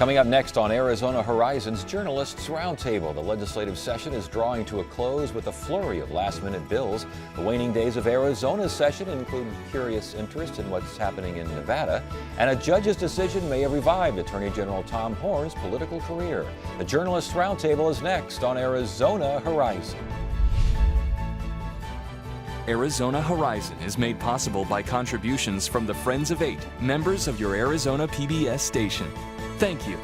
Coming up next on Arizona Horizons Journalists Roundtable, the legislative session is drawing to a close with a flurry of last-minute bills. The waning days of Arizona's session include curious interest in what's happening in Nevada, and a judge's decision may have revived Attorney General Tom Horne's political career. The Journalists Roundtable is next on Arizona Horizon. Arizona Horizon is made possible by contributions from the Friends of Eight, members of your Arizona PBS station. Thank you.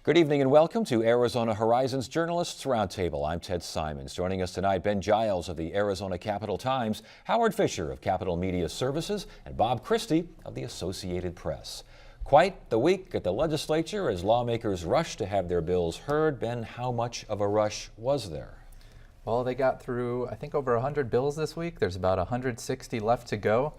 Good evening and welcome to Arizona Horizons Journalists Roundtable. I'm Ted Simons. Joining us tonight, Ben Giles of the Arizona Capital Times, Howard Fisher of Capital Media Services, and Bob Christie of the Associated Press. Quite the week at the legislature as lawmakers rushed to have their bills heard. Ben, how much of a rush was there? Well, they got through, I think, over 100 bills this week. There's about 160 left to go.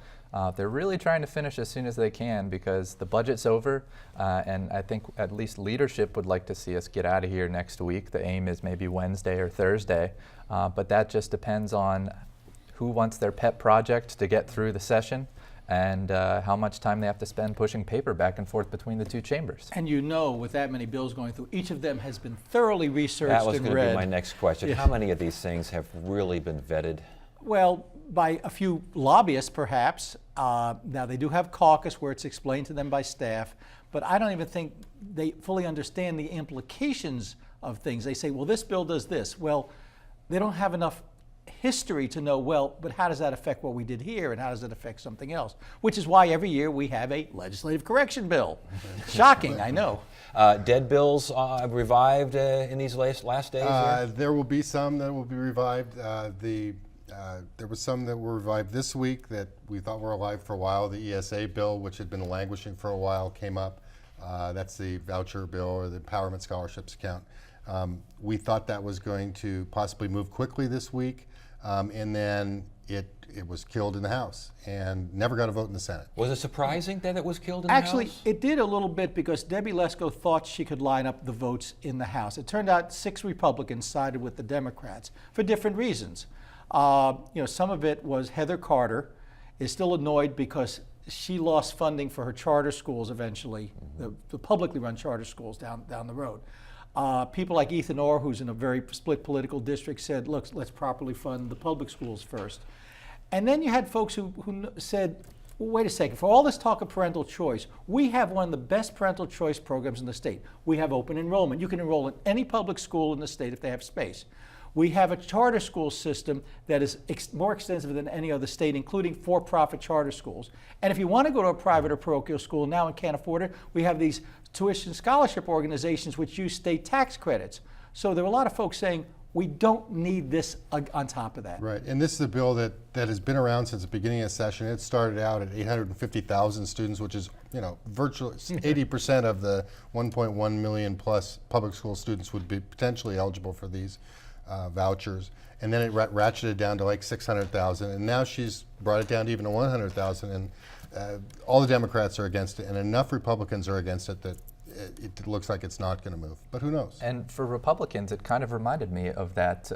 They're really trying to finish as soon as they can because the budget's over, and I think at least leadership would like to see us get out of here next week. The aim is maybe Wednesday or Thursday, but that just depends on who wants their pet project to get through the session and how much time they have to spend pushing paper back and forth between the two chambers. And you know, with that many bills going through, each of them has been thoroughly researched and read. That was going to be my next question. Yeah. How many of these things have really been vetted? Well, by a few lobbyists, perhaps. Now, they do have caucus where it's explained to them by staff, but I don't even think they fully understand the implications of things. They say, well, this bill does this. Well, they don't have enough history to know, well, but how does that affect what we did here, and how does it affect something else? Which is why every year we have a legislative correction bill. Shocking, I know. Dead bills revived in these last days? There will be some that will be revived. There was some that were revived this week that we thought were alive for a while. The ESA bill, which had been languishing for a while, came up. That's the voucher bill or the empowerment scholarships account. We thought that was going to possibly move quickly this week, and then it was killed in the House and never got a vote in the Senate. Was it surprising that it was killed in the House? Actually, it did a little bit because Debbie Lesko thought she could line up the votes in the House. It turned out 6 Republicans sided with the Democrats for different reasons. Some of it was Heather Carter is still annoyed because she lost funding for her charter schools eventually, the publicly run charter schools down the road. People like Ethan Orr, who's in a very split political district, said, look, let's properly fund the public schools first. And then you had folks who said, well, wait a second, for all this talk of parental choice, we have one of the best parental choice programs in the state. We have open enrollment. You can enroll in any public school in the state if they have space. We have a charter school system that is more extensive than any other state, including for-profit charter schools. And if you want to go to a private or parochial school now and can't afford it, we have these tuition scholarship organizations which use state tax credits. So there were a lot of folks saying, we don't need this on top of that. Right, and this is a bill that has been around since the beginning of the session. It started out at 850,000 students, which is, virtually 80% of the 1.1 million plus public school students would be potentially eligible for these vouchers, and then it ratcheted down to like 600,000, and now she's brought it down to even 100,000, and all the Democrats are against it, and enough Republicans are against it that it looks like it's not going to move, but who knows? And for Republicans, it kind of reminded me of that,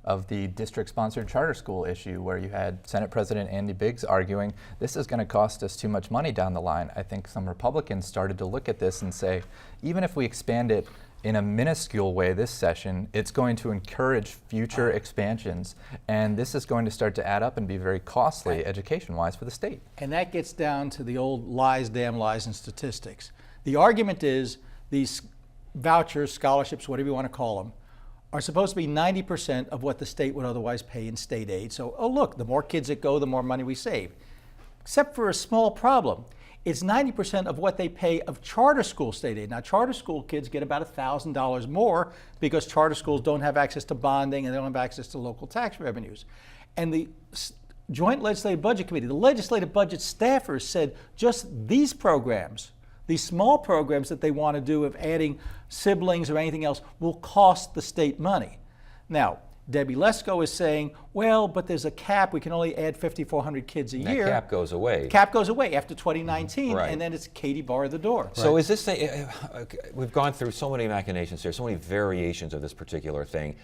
of the district-sponsored charter school issue where you had Senate President Andy Biggs arguing, this is going to cost us too much money down the line. I think some Republicans started to look at this and say, even if we expand it in a minuscule way this session, it's going to encourage future expansions, and this is going to start to add up and be very costly education-wise for the state. And that gets down to the old lies, damn lies, and statistics. The argument is these vouchers, scholarships, whatever you want to call them, are supposed to be 90% of what the state would otherwise pay in state aid. So, oh look, the more kids that go, the more money we save. Except for a small problem. It's 90% of what they pay of charter school state aid. Now, charter school kids get about $1,000 more because charter schools don't have access to bonding and they don't have access to local tax revenues. And the Joint Legislative Budget Committee, the legislative budget staffers said just these programs, these small programs that they want to do of adding siblings or anything else will cost the state money. Now, Debbie Lesko is saying, well, but there's a cap. We can only add 5,400 kids a year. That cap goes away. Cap goes away after 2019, right. And then it's Katie bar the door. So is this, we've gone through so many machinations here, so many variations of this particular thing.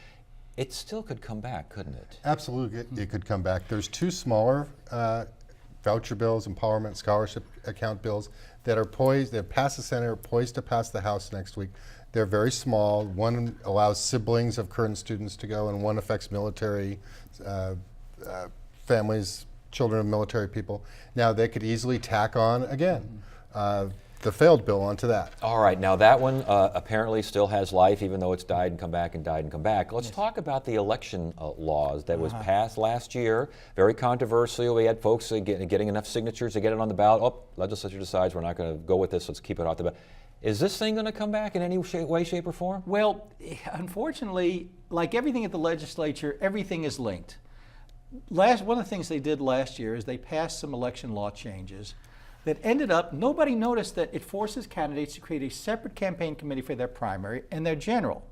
It still could come back, couldn't it? Absolutely, it could come back. There's 2 smaller voucher bills, empowerment scholarship account bills that are poised, that pass the Senate, are poised to pass the House next week. They're very small. One allows siblings of current students to go, and one affects military families, children of military people. Now, they could easily tack on, again, the failed bill onto that. All right, now that one apparently still has life, even though it's died and come back and died and come back. Let's talk about the election laws that was passed last year. Very controversial. We had folks getting enough signatures to get it on the ballot. Oh, legislature decides we're not going to go with this. Let's keep it off the ballot. Is this thing going to come back in any way, shape, or form? Well, unfortunately, like everything at the legislature, everything is linked. One of the things they did last year is they passed some election law changes that ended up, nobody noticed that it forces candidates to create a separate campaign committee for their primary and their general.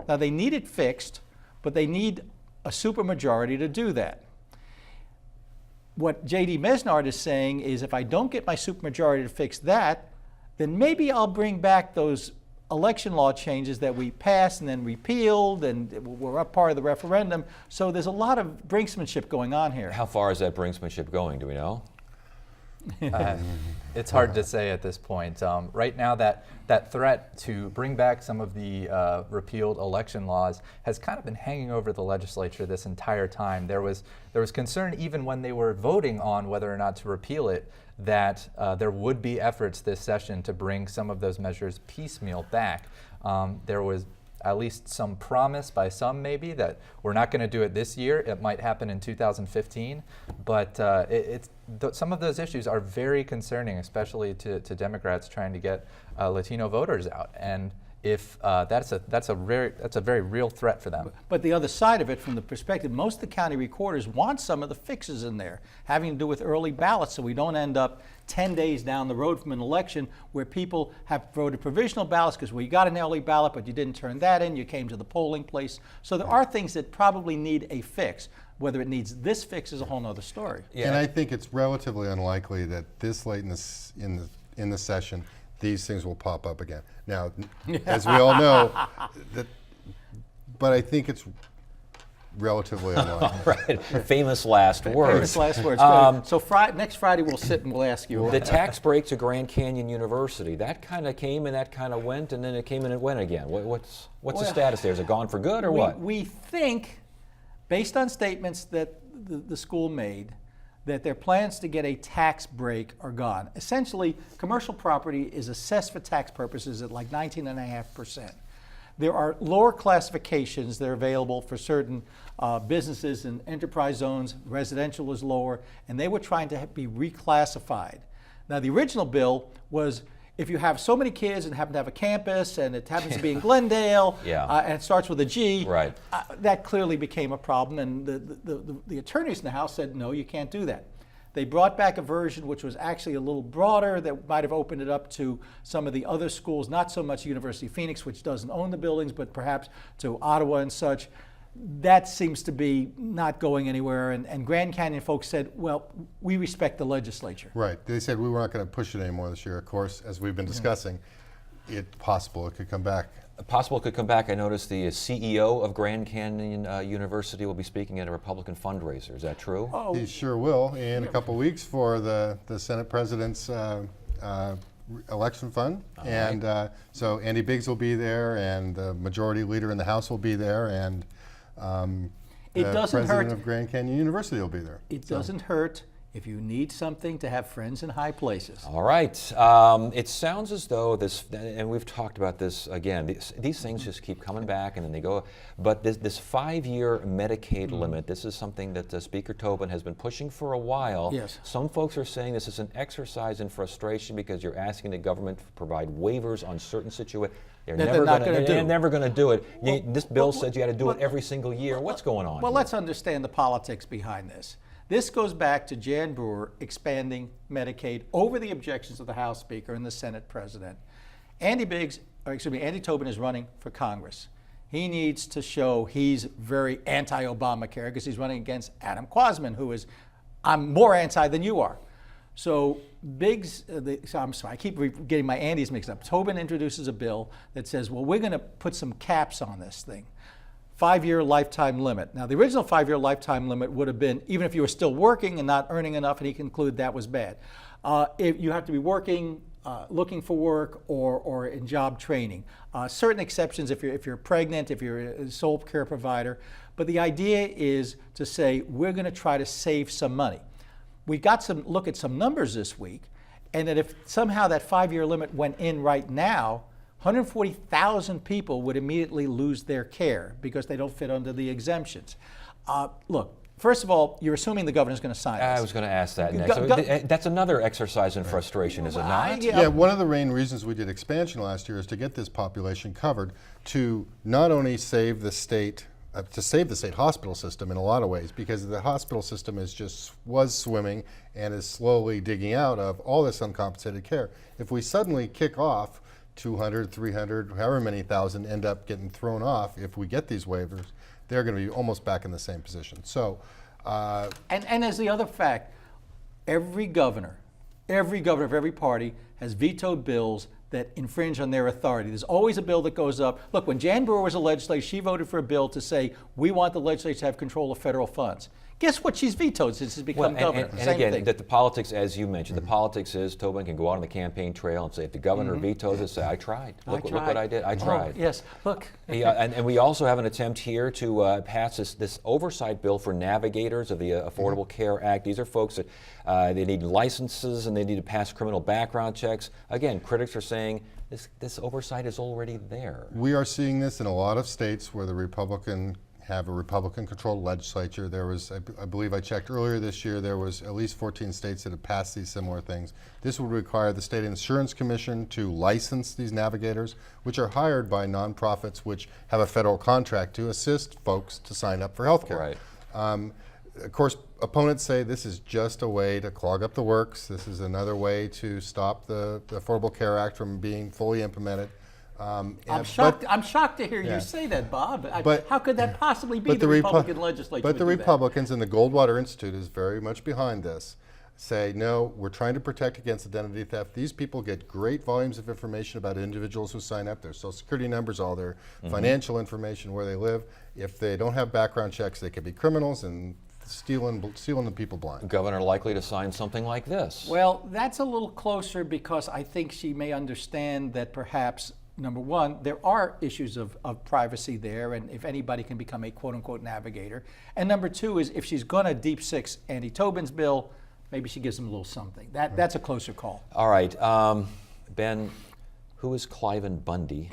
Now, they need it fixed, but they need a supermajority to do that. What J.D. Mesnard is saying is if I don't get my supermajority to fix that, then maybe I'll bring back those election law changes that we passed and then repealed and were a part of the referendum. So there's a lot of brinksmanship going on here. How far is that brinksmanship going? Do we know? It's hard to say at this point. Right now, that threat to bring back some of the repealed election laws has kind of been hanging over the legislature this entire time. There was concern even when they were voting on whether or not to repeal it that there would be efforts this session to bring some of those measures piecemeal back. There was at least some promise by some maybe that we're not going to do it this year. It might happen in 2015, but some of those issues are very concerning, especially to Democrats trying to get Latino voters out. And if that's a very real threat for them. But the other side of it, from the perspective, most of the county recorders want some of the fixes in there, having to do with early ballots, so we don't end up 10 days down the road from an election where people have voted provisional ballots because you got an early ballot, but you didn't turn that in, you came to the polling place. So there are things that probably need a fix. Whether it needs this fix is a whole other story. And I think it's relatively unlikely that this late in the session, these things will pop up again. Now, as we all know, but I think it's relatively unlikely. Right, famous last words. Famous last words. So next Friday we'll sit and we'll ask you. The tax break to Grand Canyon University, that kind of came and that kind of went, and then it came and it went again. What's the status there? Is it gone for good or what? We think, based on statements that the school made, that their plans to get a tax break are gone. Essentially, commercial property is assessed for tax purposes at like 19.5%. There are lower classifications that are available for certain businesses and enterprise zones. Residential is lower, and they were trying to be reclassified. Now, the original bill was if you have so many kids and happen to have a campus and it happens to be in Glendale and it starts with a G, right. That clearly became a problem, and the attorneys in the House said, no, you can't do that. They brought back a version which was actually a little broader that might have opened it up to some of the other schools, not so much University of Phoenix, which doesn't own the buildings, but perhaps to Ottawa and such. That seems to be not going anywhere, and Grand Canyon folks said, well, we respect the legislature. Right. They said we were not going to push it anymore this year. Of course, as we've been discussing, it's possible it could come back. Possible it could come back. I noticed the CEO of Grand Canyon University will be speaking at a Republican fundraiser. Is that true? Oh, He sure will in a couple weeks for the Senate President's election fund. And so Andy Biggs will be there, and the majority leader in the House will be there, and It the doesn't president hurt. of Grand Canyon University will be there. It doesn't hurt if you need something to have friends in high places. All right. It sounds as though this, and we've talked about this again, these things just keep coming back and then they go, but this 5-year Medicaid limit, this is something that Speaker Tobin has been pushing for a while. Yes. Some folks are saying this is an exercise in frustration because you're asking the government to provide waivers on certain situations. They're never going to do it. This bill says you got to do it every single year. What's going on? Well, here? let's understand the politics behind this. This goes back to Jan Brewer expanding Medicaid over the objections of the House Speaker and the Senate President. Andy Tobin is running for Congress. He needs to show he's very anti-Obamacare because he's running against Adam Quasman, who is, I'm more anti than you are. So Biggs, I'm sorry, I keep getting my Andys mixed up. Tobin introduces a bill that says, well, we're going to put some caps on this thing. 5-year lifetime limit. Now, the original 5-year lifetime limit would have been even if you were still working and not earning enough, and he concluded that was bad. If you have to be working, looking for work, or in job training. Certain exceptions if you're pregnant, if you're a sole care provider. But the idea is to say we're going to try to save some money. We got some look at some numbers this week, and that if somehow that 5-year limit went in right now, 140,000 people would immediately lose their care because they don't fit under the exemptions. Look, first of all, you're assuming the governor's going to sign this. I was going to ask that next. That's another exercise in frustration, is it not? Yeah, one of the main reasons we did expansion last year is to get this population covered, to not only save the state, to save the state hospital system in a lot of ways, because the hospital system was swimming and is slowly digging out of all this uncompensated care. If we suddenly kick off 200, 300, however many thousand end up getting thrown off, if we get these waivers, they're going to be almost back in the same position. So, and as the other fact, every governor of every party has vetoed bills that infringe on their authority. There's always a bill that goes up. Look, when Jan Brewer was a legislator, she voted for a bill to say we want the legislature to have control of federal funds. Guess what she's vetoed since she's become governor? And again, that the politics, as you mentioned, the politics is Tobin can go out on the campaign trail and say, if the governor vetoes it, say, I tried. Look what I did. I tried. Oh, yes, look. And we also have an attempt here to pass this oversight bill for navigators of the Affordable Care Act. These are folks that they need licenses and they need to pass criminal background checks. Again, critics are saying this oversight is already there. we are seeing this in a lot of states where the have a Republican-controlled legislature. There was, I believe I checked earlier this year, there was at least 14 states that have passed these similar things. This would require the State Insurance Commission to license these navigators, which are hired by nonprofits which have a federal contract to assist folks to sign up for health care. Right. Of course, opponents say this is just a way to clog up the works. This is another way to stop the Affordable Care Act from being fully implemented. I'm shocked to hear you say that, Bob. How could that possibly be the Republican legislature? But the Republicans and the Goldwater Institute is very much behind this. Say, no, we're trying to protect against identity theft. These people get great volumes of information about individuals who sign up, their social security numbers, all their financial information, where they live. If they don't have background checks, they could be criminals and stealing the people blind. Governor likely to sign something like this. Well, that's a little closer because I think she may understand that perhaps, number one, there are issues of privacy there, and if anybody can become a quote-unquote navigator. And number two is if she's going to deep six Andy Tobin's bill, maybe she gives him a little something. That's a closer call. All right, Ben, who is Cliven Bundy?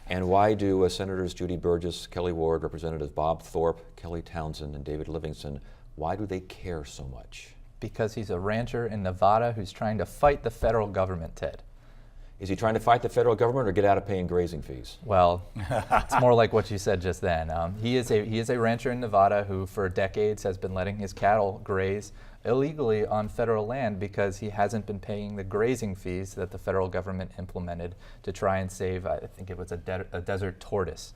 And why do Senators Judy Burgess, Kelly Ward, Representatives Bob Thorpe, Kelly Townsend, and David Livingston, why do they care so much? Because he's a rancher in Nevada who's trying to fight the federal government, Ted. Is he trying to fight the federal government or get out of paying grazing fees? Well, it's more like what you said just then. He is a rancher in Nevada who for decades has been letting his cattle graze illegally on federal land because he hasn't been paying the grazing fees that the federal government implemented to try and save, I think it was a desert tortoise.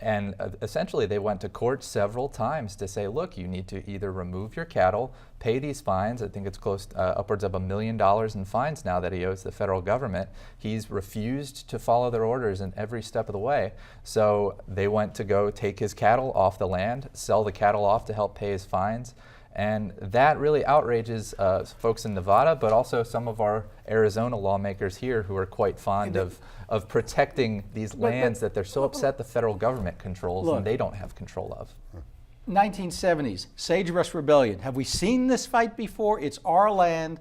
And essentially they went to court several times to say, look, you need to either remove your cattle, pay these fines. I think it's close upwards of $1 million in fines now that he owes the federal government. He's refused to follow their orders in every step of the way. So they went to go take his cattle off the land, sell the cattle off to help pay his fines. And that really outrages folks in Nevada, but also some of our Arizona lawmakers here who are quite fond of protecting these lands that they're so upset the federal government controls and they don't have control of. 1970s, Sagebrush Rebellion. Have we seen this fight before? It's our land.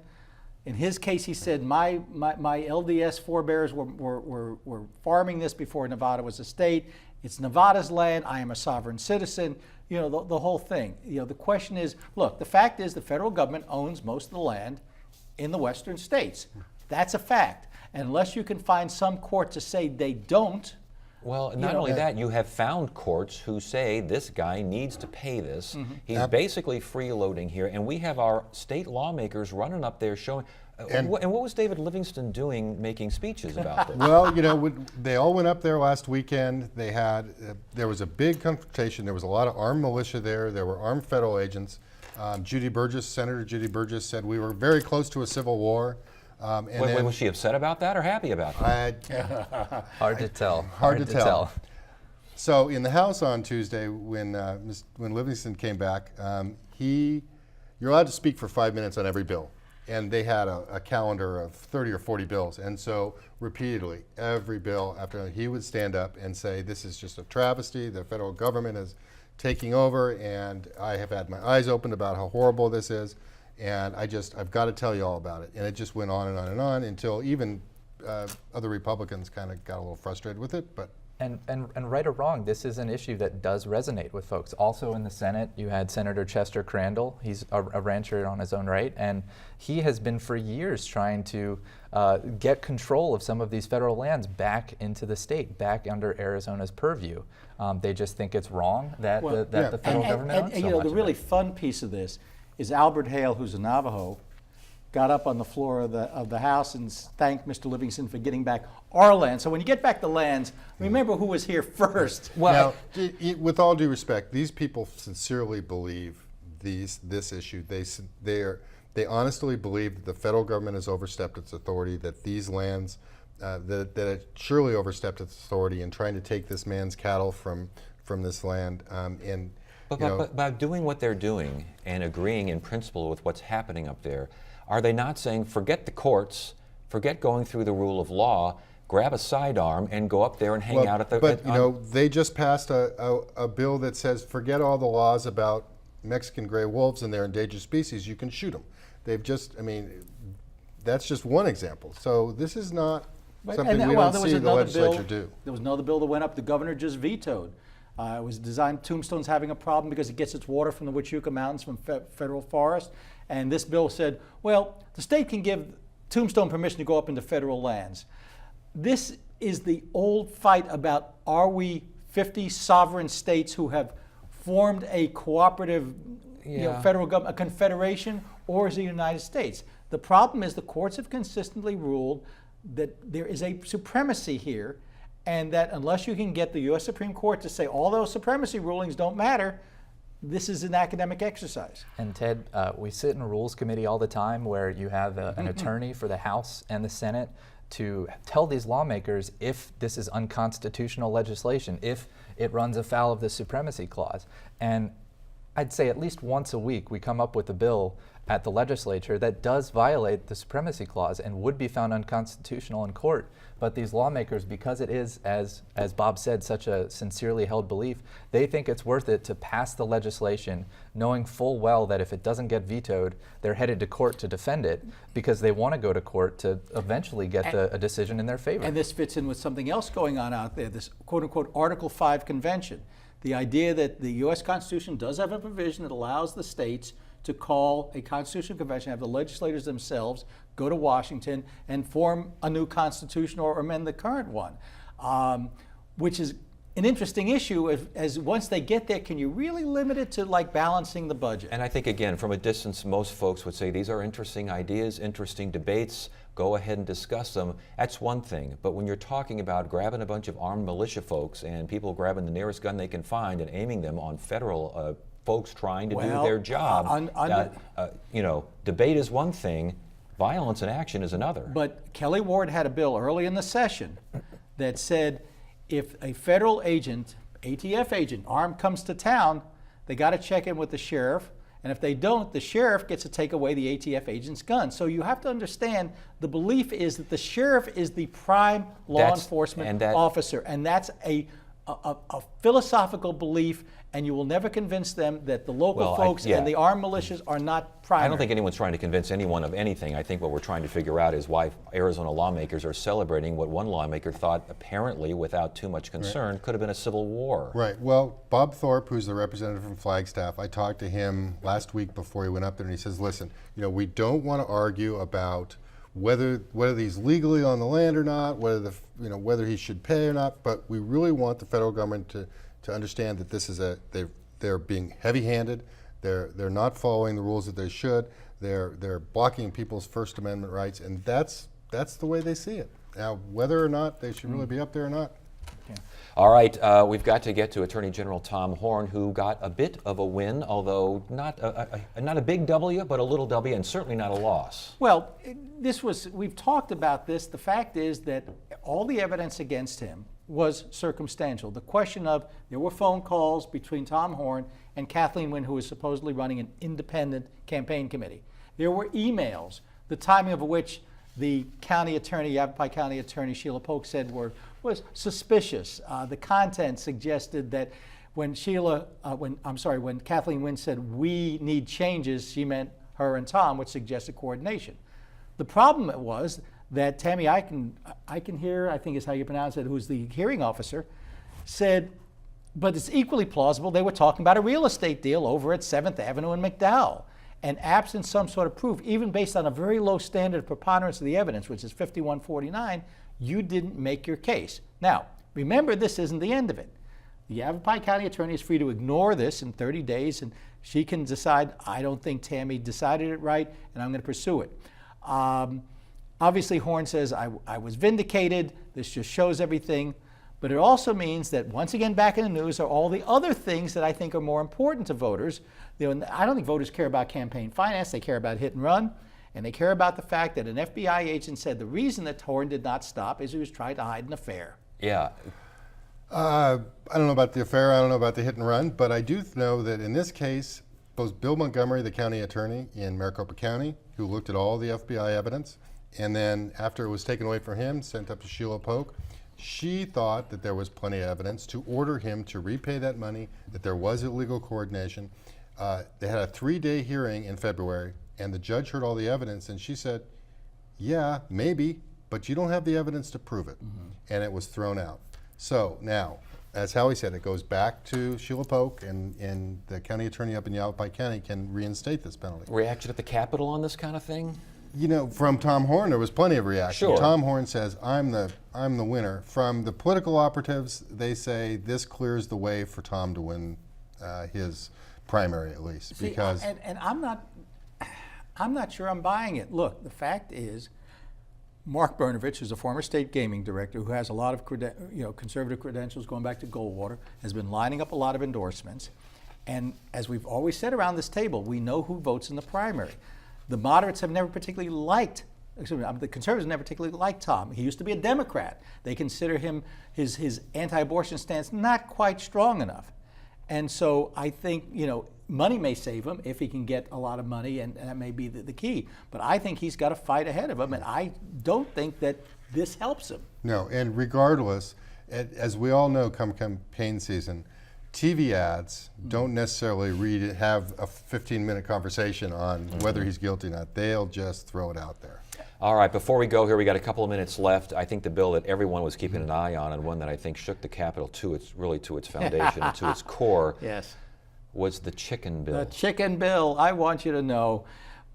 In his case, he said, my LDS forebears were farming this before Nevada was a state. It's Nevada's land. I am a sovereign citizen. You know, the whole thing. You know, the question is, look, the fact is the federal government owns most of the land in the western states. That's a fact. And unless you can find some court to say they don't. Well, not only that, you have found courts who say this guy needs to pay this. He's basically freeloading here, and we have our state lawmakers running up there showing. And what was David Livingston doing making speeches about this? Well, you know, they all went up there last weekend. They had, there was a big confrontation. There was a lot of armed militia there. There were armed federal agents. Senator Judy Burgess said we were very close to a civil war. Was she upset about that or happy about that? Hard to tell. Hard to tell. So in the House on Tuesday, when Livingston came back, you're allowed to speak for 5 minutes on every bill. And they had a calendar of 30 or 40 bills. And so repeatedly, every bill after he would stand up and say, this is just a travesty, the federal government is taking over, and I have had my eyes opened about how horrible this is, and I've got to tell you all about it. And it just went on and on and on until even other Republicans kind of got a little frustrated with it. But And right or wrong, this is an issue that does resonate with folks. Also in the Senate, you had Senator Chester Crandall. He's a rancher on his own right, and he has been for years trying to get control of some of these federal lands back into the state, back under Arizona's purview. They just think it's wrong that the federal government owns so you know, much the of really it. fun piece of this is Albert Hale, who's a Navajo, got up on the floor of the House and thanked Mr. Livingston for getting back our land. So when you get back the lands, remember who was here first. Well, now, with all due respect, these people sincerely believe this issue. They honestly believe that the federal government has overstepped its authority, that these lands, that it surely overstepped its authority in trying to take this man's cattle from this land. But by doing what they're doing and agreeing in principle with what's happening up there, are they not saying, forget the courts, forget going through the rule of law, grab a sidearm and go up there and hang out at the... But, they just passed a bill that says, forget all the laws about Mexican gray wolves and their endangered species, you can shoot them. They've just, that's just one example. So this is not something we don't see the legislature do. There was another bill that went up, the governor just vetoed. It was designed, Tombstone's having a problem because it gets its water from the Huachuca Mountains from federal forest. And this bill said, well, the state can give Tombstone permission to go up into federal lands. This is the old fight about, are we 50 sovereign states who have formed a cooperative federal government, a confederation, or is it the United States? The problem is the courts have consistently ruled that there is a supremacy here, and that unless you can get the U.S. Supreme Court to say all those supremacy rulings don't matter, this is an academic exercise. And Ted, we sit in a rules committee all the time where you have an attorney for the House and the Senate to tell these lawmakers if this is unconstitutional legislation, if it runs afoul of the supremacy clause. And I'd say at least once a week we come up with a bill at the legislature that does violate the supremacy clause and would be found unconstitutional in court. But these lawmakers, because it is, as Bob said, such a sincerely held belief, they think it's worth it to pass the legislation knowing full well that if it doesn't get vetoed, they're headed to court to defend it because they want to go to court to eventually get a decision in their favor. And this fits in with something else going on out there, this quote-unquote Article 5 convention. The idea that the U.S. Constitution does have a provision that allows the states to call a constitutional convention, have the legislators themselves go to Washington and form a new constitution or amend the current one, which is an interesting issue. As once they get there, can you really limit it to like balancing the budget? And I think, again, from a distance, most folks would say these are interesting ideas, interesting debates, go ahead and discuss them. That's one thing. But when you're talking about grabbing a bunch of armed militia folks and people grabbing the nearest gun they can find and aiming them on federal folks trying to do their job, debate is one thing, violence and action is another. But Kelly Ward had a bill early in the session that said if a federal agent, ATF agent, armed comes to town, they got to check in with the sheriff. And if they don't, the sheriff gets to take away the ATF agent's gun. So you have to understand the belief is that the sheriff is the prime law enforcement officer. And that's a philosophical belief, and you will never convince them that the local folks and the armed militias are not primary. I don't think anyone's trying to convince anyone of anything. I think what we're trying to figure out is why Arizona lawmakers are celebrating what one lawmaker thought, apparently without too much concern, could have been a civil war. Right. Well, Bob Thorpe, who's the representative from Flagstaff, I talked to him last week before he went up there, and he says, listen, we don't want to argue about whether he's legally on the land or not, whether he should pay or not, but we really want the federal government to understand that this is they're being heavy-handed, they're not following the rules that they should, they're blocking people's First Amendment rights, and that's the way they see it. Now, whether or not they should really be up there or not. Yeah. All right, we've got to get to Attorney General Tom Horne, who got a bit of a win, although not a big W, but a little W, and certainly not a loss. Well, we've talked about this. The fact is that all the evidence against him was circumstantial. The question of there were phone calls between Tom Horn and Kathleen Wynne, who was supposedly running an independent campaign committee. There were emails, the timing of which the county attorney, Yavapai County Attorney Sheila Polk said was suspicious. The content suggested that when when Kathleen Wynne said we need changes, she meant her and Tom, which suggested coordination. The problem was that Tammy Eichenheer, I think is how you pronounce it, who's the hearing officer, said, but it's equally plausible they were talking about a real estate deal over at 7th Avenue in McDowell. And absent some sort of proof, even based on a very low standard of preponderance of the evidence, which is 5149, you didn't make your case. Now, remember, this isn't the end of it. The Yavapai County Attorney is free to ignore this in 30 days, and she can decide, I don't think Tammy decided it right, and I'm going to pursue it. Obviously, Horn says, I was vindicated. This just shows everything. But it also means that, once again, back in the news are all the other things that I think are more important to voters. I don't think voters care about campaign finance. They care about hit and run. And they care about the fact that an FBI agent said the reason that Horn did not stop is he was trying to hide an affair. Yeah. I don't know about the affair, I don't know about the hit and run, but I do know that in this case, both Bill Montgomery, the county attorney in Maricopa County, who looked at all the FBI evidence, and then after it was taken away from him, sent up to Sheila Polk, she thought that there was plenty of evidence to order him to repay that money, that there was illegal coordination. They had a 3-day hearing in February, and the judge heard all the evidence, and she said, yeah, maybe, but you don't have the evidence to prove it. And it was thrown out. So now, as Howie said, it goes back to Sheila Polk, and the county attorney up in Yavapai County can reinstate this penalty. Reaction at the Capitol on this kind of thing? You know, from Tom Horn, there was plenty of reaction. Sure. Tom Horn says, I'm the winner. From the political operatives, they say this clears the way for Tom to win his primary, at least. See, because and I'm not sure I'm buying it. Look, the fact is, Mark Brnovich, who's a former state gaming director who has a lot of conservative credentials going back to Goldwater, has been lining up a lot of endorsements. And as we've always said around this table, we know who votes in the primary. The moderates have never particularly liked, the conservatives never particularly liked Tom. He used to be a Democrat. They consider him, his anti-abortion stance not quite strong enough. And so I think, money may save him if he can get a lot of money, and that may be the key. But I think he's got a fight ahead of him, and I don't think that this helps him. no, and regardless, as we all know, come campaign season, TV ads don't necessarily have a 15-minute conversation on whether he's guilty or not. They'll just throw it out there. All right, before we go here, we got a couple of minutes left. I think the bill that everyone was keeping an eye on, and one that I think shook the Capitol to its foundation and to its core, Yes. was the chicken bill. The chicken bill, I want you to know,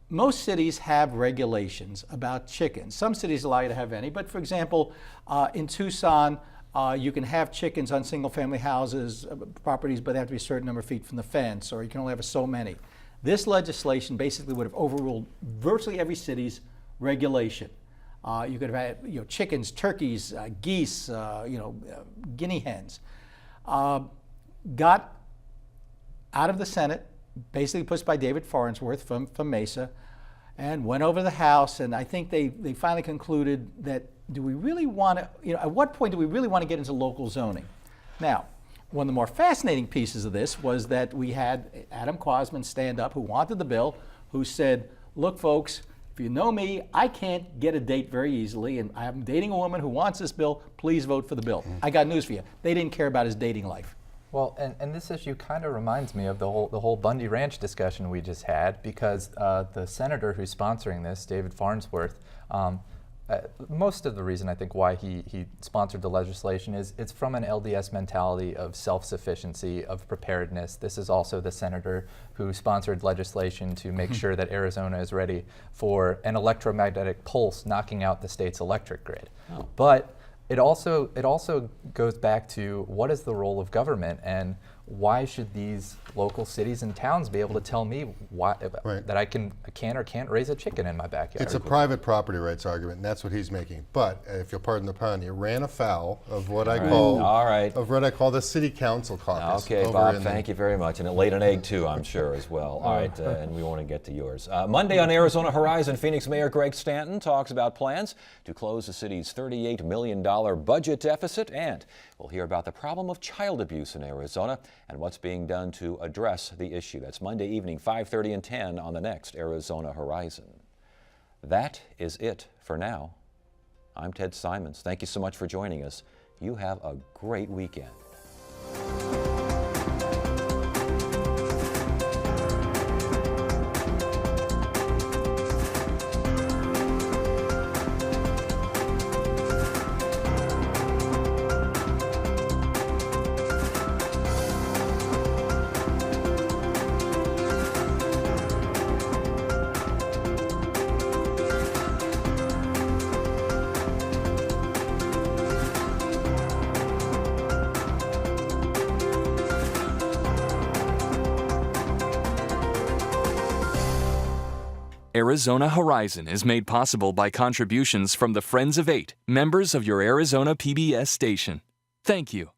most cities have regulations about chickens. Some cities allow you to have any, but for example, in Tucson, you can have chickens on single-family houses, properties, but they have to be a certain number of feet from the fence, or you can only have so many. This legislation basically would have overruled virtually every city's regulation. You could have had chickens, turkeys, geese, guinea hens. Got out of the Senate, basically pushed by David Farnsworth from Mesa, and went over to the House, and I think they finally concluded that do we really want to, at what point do we really want to get into local zoning? Now, one of the more fascinating pieces of this was that we had Adam Quasman stand up, who wanted the bill, who said, look folks, if you know me, I can't get a date very easily, and I'm dating a woman who wants this bill, please vote for the bill. I got news for you. They didn't care about his dating life. Well, and this issue kind of reminds me of the whole Bundy Ranch discussion we just had, because the senator who's sponsoring this, David Farnsworth, most of the reason I think why he sponsored the legislation is it's from an LDS mentality of self-sufficiency, of preparedness. This is also the senator who sponsored legislation to make sure that Arizona is ready for an electromagnetic pulse knocking out the state's electric grid. Oh. But it also goes back to what is the role of government, and why should these local cities and towns be able to tell me why, Right. that I can or can't raise a chicken in my backyard? It's a private property rights argument, and that's what he's making. But if you'll pardon the pun, you ran afoul of what I call All right. of what I call the city council caucus. Okay, over Bob, in the- thank you very much. And it laid an egg too, I'm sure, as well. All right, and we want to get to yours. Monday on Arizona Horizon, Phoenix Mayor Greg Stanton talks about plans to close the city's $38 million budget deficit, and we'll hear about the problem of child abuse in Arizona and what's being done to address the issue. That's Monday evening, 5:30 and 10 on the next Arizona Horizon. That is it for now. I'm Ted Simons. Thank you so much for joining us. You have a great weekend. Arizona Horizon is made possible by contributions from the Friends of 8, members of your Arizona PBS station. Thank you.